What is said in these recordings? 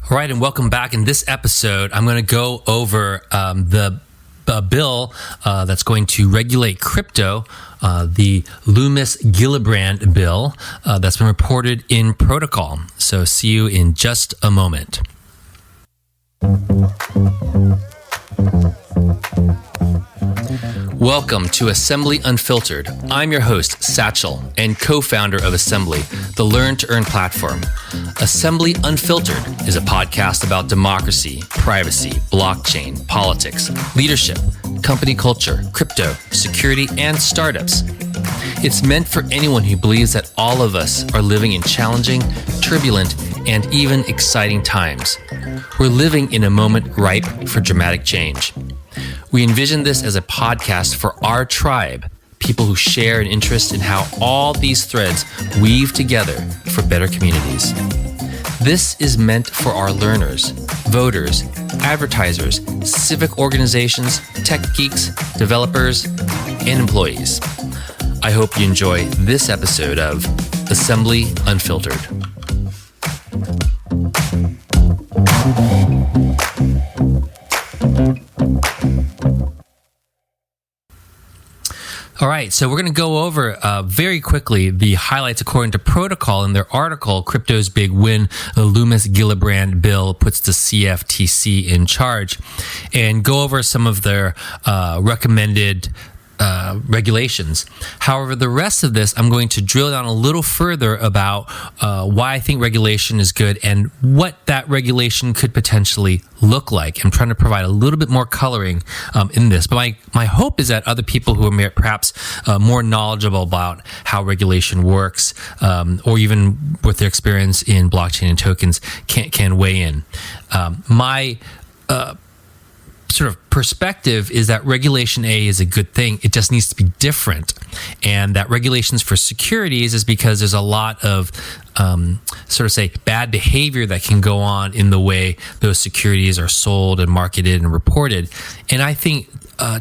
All right, and welcome back. In this episode, I'm going to go over the bill that's going to regulate crypto, the Loomis-Gillibrand bill that's been reported in Protocol. So see you in just a moment. Welcome to Assembly Unfiltered. I'm your host, Satchel, and co-founder of Assembly, the Learn to Earn platform. Assembly Unfiltered is a podcast about democracy, privacy, blockchain, politics, leadership, company culture, crypto, security, and startups. It's meant for anyone who believes that all of us are living in challenging, turbulent, and even exciting times. We're living in a moment ripe for dramatic change. We envision this as a podcast for our tribe, people who share an interest in how all these threads weave together for better communities. This is meant for our learners, voters, advertisers, civic organizations, tech geeks, developers, and employees. I hope you enjoy this episode of Assembly Unfiltered. All right, so we're going to go over very quickly the highlights according to Protocol in their article, Crypto's Big Win, the Loomis-Gillibrand bill puts the CFTC in charge, and go over some of their recommended regulations. However, the rest of this, I'm going to drill down a little further about why I think regulation is good and what that regulation could potentially look like. I'm trying to provide a little bit more coloring in this. But my hope is that other people who are perhaps more knowledgeable about how regulation works, or even with their experience in blockchain and tokens, can weigh in. My sort of perspective is that Regulation A is a good thing. It just needs to be different. And that regulations for securities is because there's a lot of bad behavior that can go on in the way those securities are sold and marketed and reported. And I think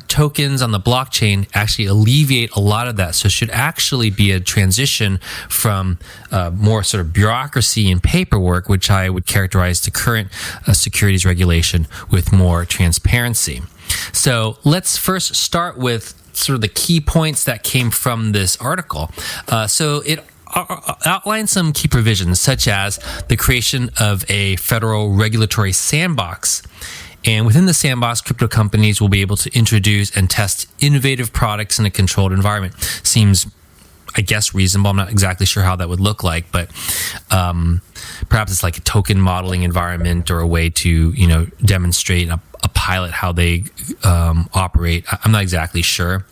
tokens on the blockchain actually alleviate a lot of that. So it should actually be a transition from more sort of bureaucracy and paperwork, which I would characterize the current securities regulation, with more transparency. So let's first start with sort of the key points that came from this article. So it outline some key provisions, such as the creation of a federal regulatory sandbox. And within the sandbox, crypto companies will be able to introduce and test innovative products in a controlled environment. Seems, I guess, reasonable. I'm not exactly sure how that would look like, but perhaps it's like a token modeling environment or a way to, demonstrate a pilot how they operate. I'm not exactly sure.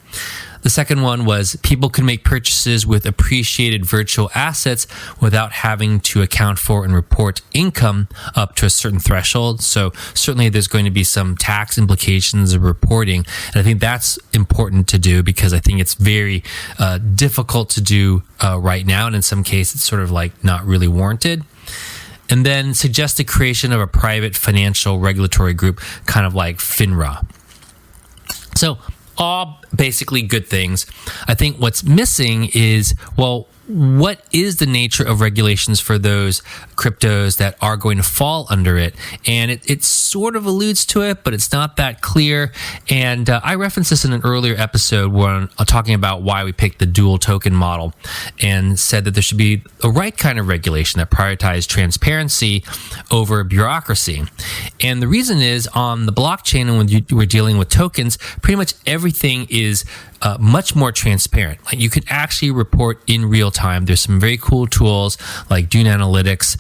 The second one was people can make purchases with appreciated virtual assets without having to account for and report income up to a certain threshold. So certainly there's going to be some tax implications of reporting. And I think that's important to do because I think it's very difficult to do right now. And in some cases, it's sort of like not really warranted. And then suggest the creation of a private financial regulatory group, kind of like FINRA. So all basically good things. I think what's missing is, well, what is the nature of regulations for those cryptos that are going to fall under it? And it sort of alludes to it, but it's not that clear. And I referenced this in an earlier episode when I'm talking about why we picked the dual token model, and said that there should be a right kind of regulation that prioritizes transparency over bureaucracy. And the reason is, on the blockchain and when we're dealing with tokens, pretty much everything is much more transparent. Like, you can actually report in real time. There's some very cool tools like Dune Analytics,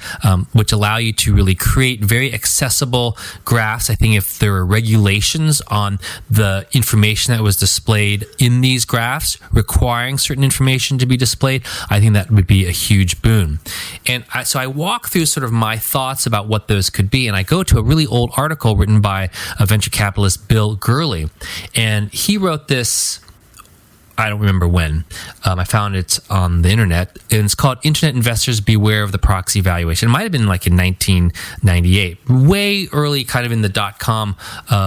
which allow you to really create very accessible graphs. I think if there are regulations on the information that was displayed in these graphs requiring certain information to be displayed, I think that would be a huge boon. And so I walk through sort of my thoughts about what those could be, and I go to a really old article written by a venture capitalist, Bill Gurley, and he wrote this I don't remember when. I found it on the internet, and it's called Internet Investors Beware of the Proxy Valuation. It might have been like in 1998, way early, kind of in the dot-com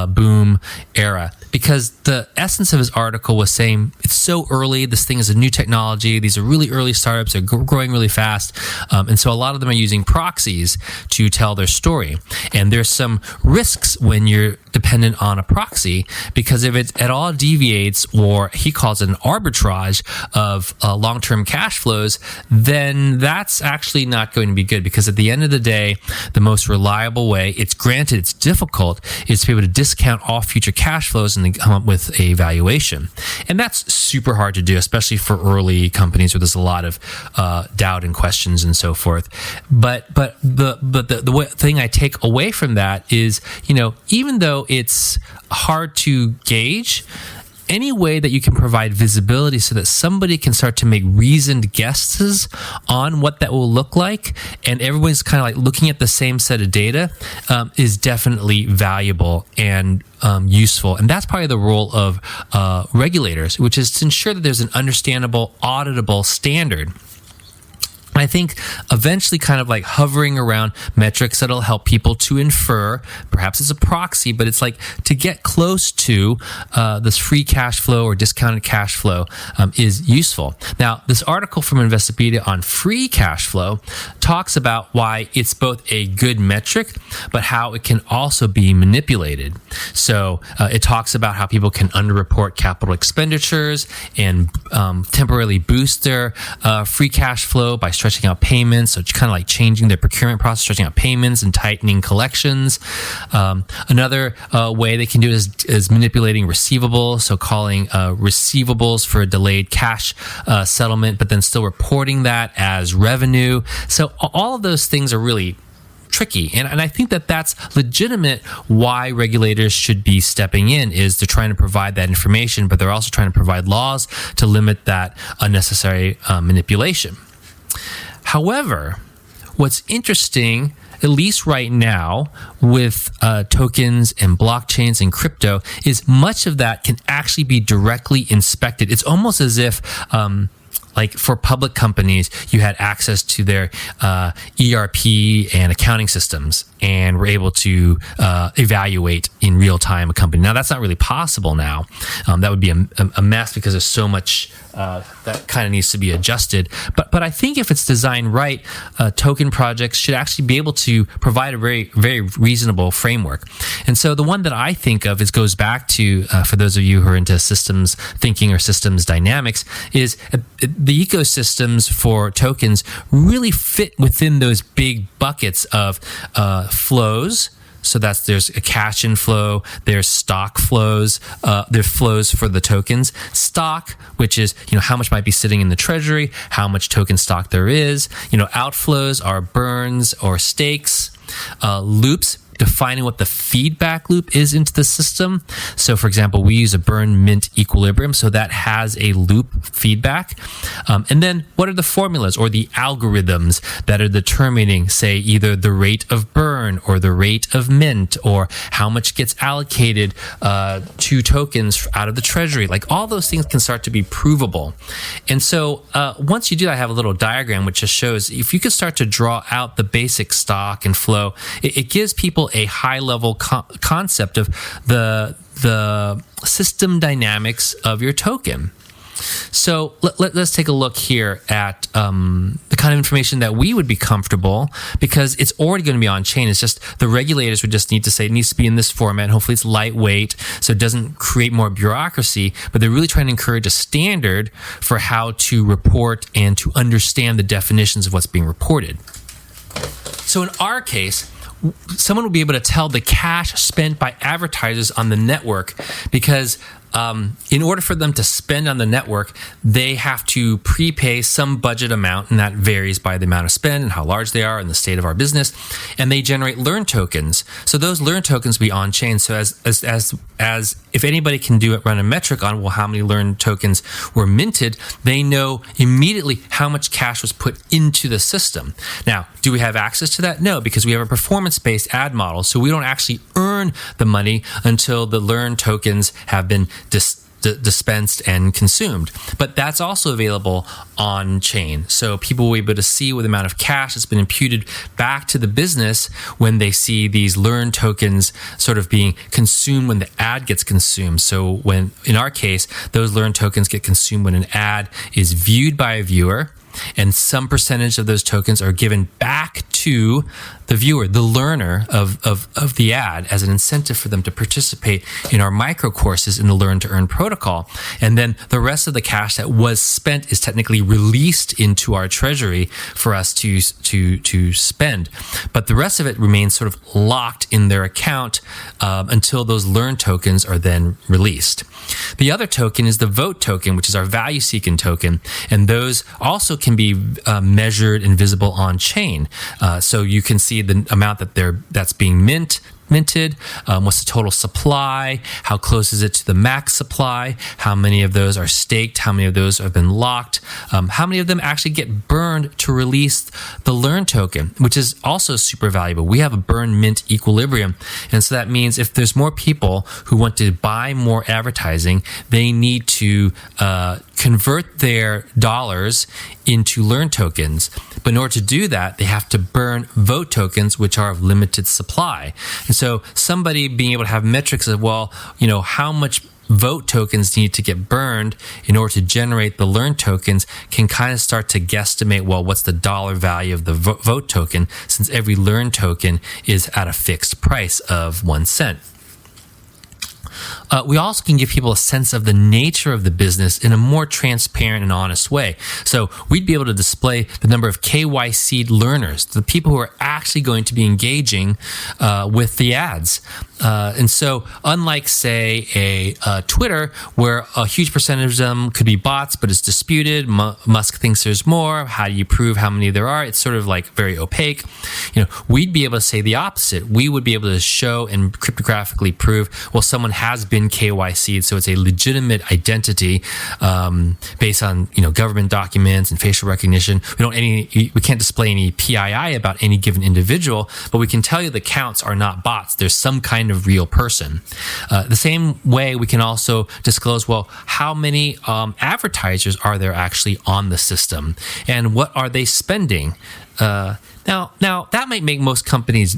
boom era, because the essence of his article was saying it's so early, this thing is a new technology, these are really early startups, they're growing really fast, and so a lot of them are using proxies to tell their story. And there's some risks when you're dependent on a proxy, because if it at all deviates, or he calls it an arbitrage of long-term cash flows, then that's actually not going to be good, because at the end of the day, the most reliable way, it's granted it's difficult, is to be able to discount all future cash flows and then come up with a valuation. And that's super hard to do, especially for early companies where there's a lot of doubt and questions and so forth. But the thing I take away from that is, even though it's hard to gauge, any way that you can provide visibility so that somebody can start to make reasoned guesses on what that will look like, and everyone's kind of like looking at the same set of data, is definitely valuable and useful. And that's probably the role of regulators, which is to ensure that there's an understandable, auditable standard. I think eventually kind of like hovering around metrics that'll help people to infer, perhaps it's a proxy, but it's like to get close to this free cash flow or discounted cash flow is useful. Now, this article from Investopedia on free cash flow talks about why it's both a good metric, but how it can also be manipulated. So it talks about how people can underreport capital expenditures and temporarily boost their free cash flow by stretching out payments, so it's kind of like changing their procurement process, stretching out payments and tightening collections. Another way they can do it is manipulating receivables, so calling receivables for a delayed cash settlement, but then still reporting that as revenue. So all of those things are really tricky. And I think that that's legitimate why regulators should be stepping in, is they're trying to provide that information, but they're also trying to provide laws to limit that unnecessary manipulation. However, what's interesting, at least right now, with tokens and blockchains and crypto, is much of that can actually be directly inspected. It's almost as if like for public companies, you had access to their ERP and accounting systems and were able to evaluate in real time a company. Now, that's not really possible now. That would be a mess, because there's so much that kind of needs to be adjusted. But I think if it's designed right, token projects should actually be able to provide a very, very reasonable framework. And so the one that I think of goes back to, for those of you who are into systems thinking or systems dynamics, is the ecosystems for tokens really fit within those big buckets of flows. So there's a cash inflow, there's stock flows, there's flows for the tokens. Stock, which is, how much might be sitting in the treasury, how much token stock there is. Outflows are burns or stakes. Loops, defining what the feedback loop is into the system. So, for example, we use a burn mint equilibrium, so that has a loop feedback. And then what are the formulas or the algorithms that are determining, say, either the rate of burn or the rate of mint, or how much gets allocated to tokens out of the treasury? Like, all those things can start to be provable. And so once you do that, I have a little diagram which just shows if you could start to draw out the basic stock and flow, it gives people a high-level concept of the system dynamics of your token. So let's take a look here at the kind of information that we would be comfortable, because it's already going to be on chain. It's just the regulators would just need to say it needs to be in this format. Hopefully it's lightweight, so it doesn't create more bureaucracy, but they're really trying to encourage a standard for how to report and to understand the definitions of what's being reported. So in our case, someone will be able to tell the cash spent by advertisers on the network, because in order for them to spend on the network, they have to prepay some budget amount, and that varies by the amount of spend and how large they are and the state of our business. And they generate learn tokens. So those learn tokens will be on chain. So as if anybody can run a metric on, well, how many learn tokens were minted, they know immediately how much cash was put into the system. Now, do we have access to that? No, because we have a performance-based ad model. So we don't actually earn the money until the learn tokens have been dispensed and consumed. But that's also available on chain. So people will be able to see what the amount of cash that's been imputed back to the business when they see these learn tokens sort of being consumed when the ad gets consumed. So when, in our case, those learn tokens get consumed when an ad is viewed by a viewer, and some percentage of those tokens are given back to the viewer, the learner of the ad, as an incentive for them to participate in our micro courses in the Learn to Earn protocol. And then the rest of the cash that was spent is technically released into our treasury for us to spend. But the rest of it remains sort of locked in their account until those Learn tokens are then released. The other token is the vote token, which is our value seeking token. And those also can be measured and visible on chain. So you can see the amount that's being minted, what's the total supply, how close is it to the max supply, how many of those are staked, how many of those have been locked, how many of them actually get burned to release the Learn token, which is also super valuable. We have a burn mint equilibrium, and so that means if there's more people who want to buy more advertising, they need to convert their dollars into Learn tokens. But in order to do that, they have to burn vote tokens, which are of limited supply. And so somebody being able to have metrics of, well, how much vote tokens need to get burned in order to generate the Learn tokens can kind of start to guesstimate, well, what's the dollar value of the vote token, since every Learn token is at a fixed price of 1 cent. We also can give people a sense of the nature of the business in a more transparent and honest way. So we'd be able to display the number of KYC'd learners, the people who are actually going to be engaging with the ads. And so unlike, say, a Twitter, where a huge percentage of them could be bots, but it's disputed, Musk thinks there's more, how do you prove how many there are? It's sort of like very opaque. We'd be able to say the opposite. We would be able to show and cryptographically prove, well, someone has been KYC'd, so it's a legitimate identity based on government documents and facial recognition. We can't display any PII about any given individual, but we can tell you the counts are not bots. There's some kind of real person. The same way we can also disclose, well, how many advertisers are there actually on the system, and what are they spending? Now that might make most companies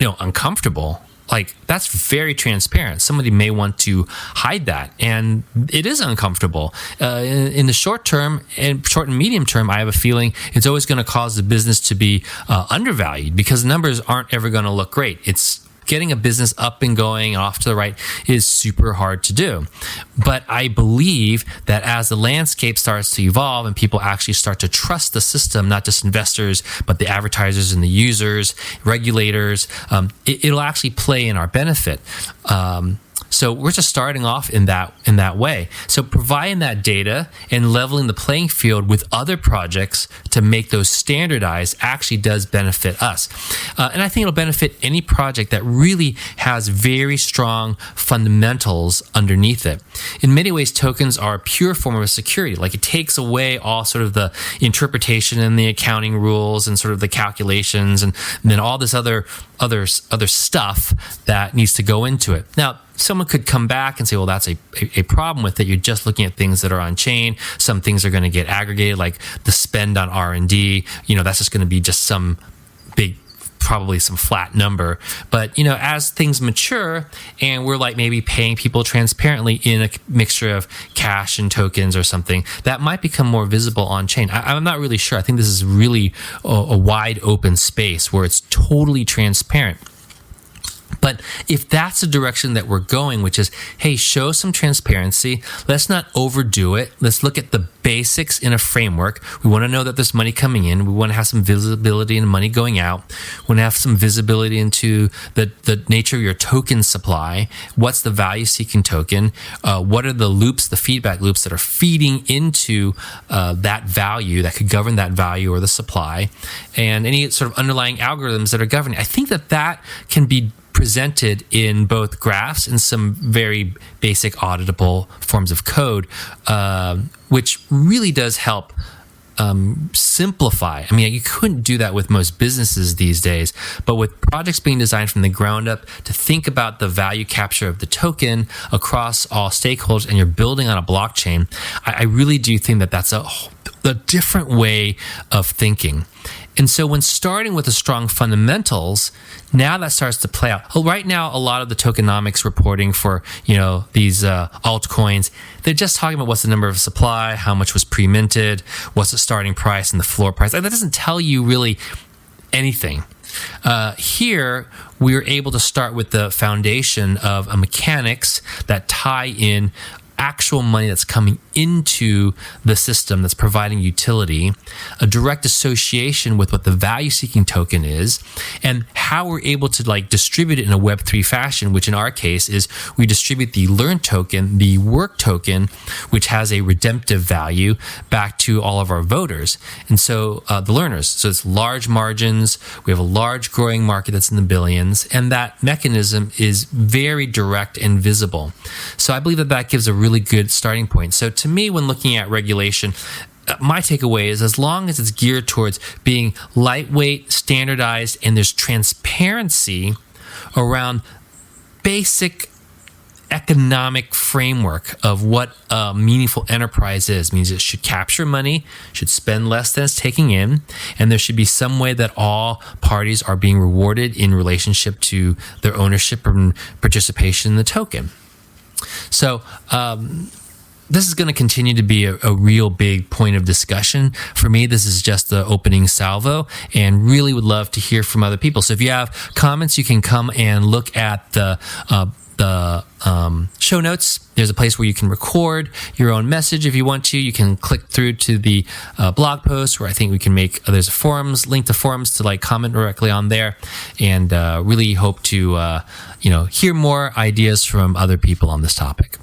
uncomfortable. Like, that's very transparent. Somebody may want to hide that, and it is uncomfortable. In the short term and medium term, I have a feeling it's always going to cause the business to be undervalued, because the numbers aren't ever going to look great. It's getting a business up and going and off to the right is super hard to do. But I believe that as the landscape starts to evolve and people actually start to trust the system, not just investors, but the advertisers and the users, regulators, it'll actually play in our benefit. So we're just starting off in that way. So providing that data and leveling the playing field with other projects to make those standardized actually does benefit us. And I think it'll benefit any project that really has very strong fundamentals underneath it. In many ways, tokens are a pure form of a security. Like, it takes away all sort of the interpretation and the accounting rules and sort of the calculations and then all this other stuff that needs to go into it. Now, someone could come back and say, well, that's a problem with it. You're just looking at things that are on chain. Some things are going to get aggregated, like the spend on R&D. That's just going to be just some big, probably some flat number. But, as things mature and we're like maybe paying people transparently in a mixture of cash and tokens or something, that might become more visible on chain. I'm not really sure. I think this is really a wide open space where it's totally transparent. But if that's the direction that we're going, which is, hey, show some transparency, let's not overdo it. Let's look at the basics in a framework. We want to know that there's money coming in. We want to have some visibility and money going out. We want to have some visibility into the nature of your token supply. What's the value-seeking token? What are the loops, the feedback loops that are feeding into that value, that could govern that value or the supply, and any sort of underlying algorithms that are governing. I think that can be presented in both graphs and some very basic auditable forms of code, which really does help simplify. I mean, you couldn't do that with most businesses these days, but with projects being designed from the ground up to think about the value capture of the token across all stakeholders, and you're building on a blockchain, I really do think that that's a different way of thinking. And so when starting with the strong fundamentals, now that starts to play out. Right now, a lot of the tokenomics reporting for, these altcoins, they're just talking about what's the number of supply, how much was pre-minted, what's the starting price and the floor price. That doesn't tell you really anything. Here, we were able to start with the foundation of mechanics that tie in actual money that's coming into the system that's providing utility, a direct association with what the value-seeking token is, and how we're able to distribute it in a Web3 fashion, which in our case is we distribute the learn token, the work token, which has a redemptive value, back to all of our voters. And so the learners, so it's large margins, we have a large growing market that's in the billions, and that mechanism is very direct and visible. So I believe that gives a really good starting point. So to me, when looking at regulation, my takeaway is as long as it's geared towards being lightweight, standardized, and there's transparency around basic economic framework of what a meaningful enterprise is. It means it should capture money, should spend less than it's taking in, and there should be some way that all parties are being rewarded in relationship to their ownership and participation in the token. So this is going to continue to be a real big point of discussion. For me, this is just the opening salvo, and really would love to hear from other people. So if you have comments, you can come and look at the show notes. There's a place where you can record your own message if you want to. You can click through to the blog post where I think we can there's a forums, link to forums to comment directly on there, and really hope to hear more ideas from other people on this topic.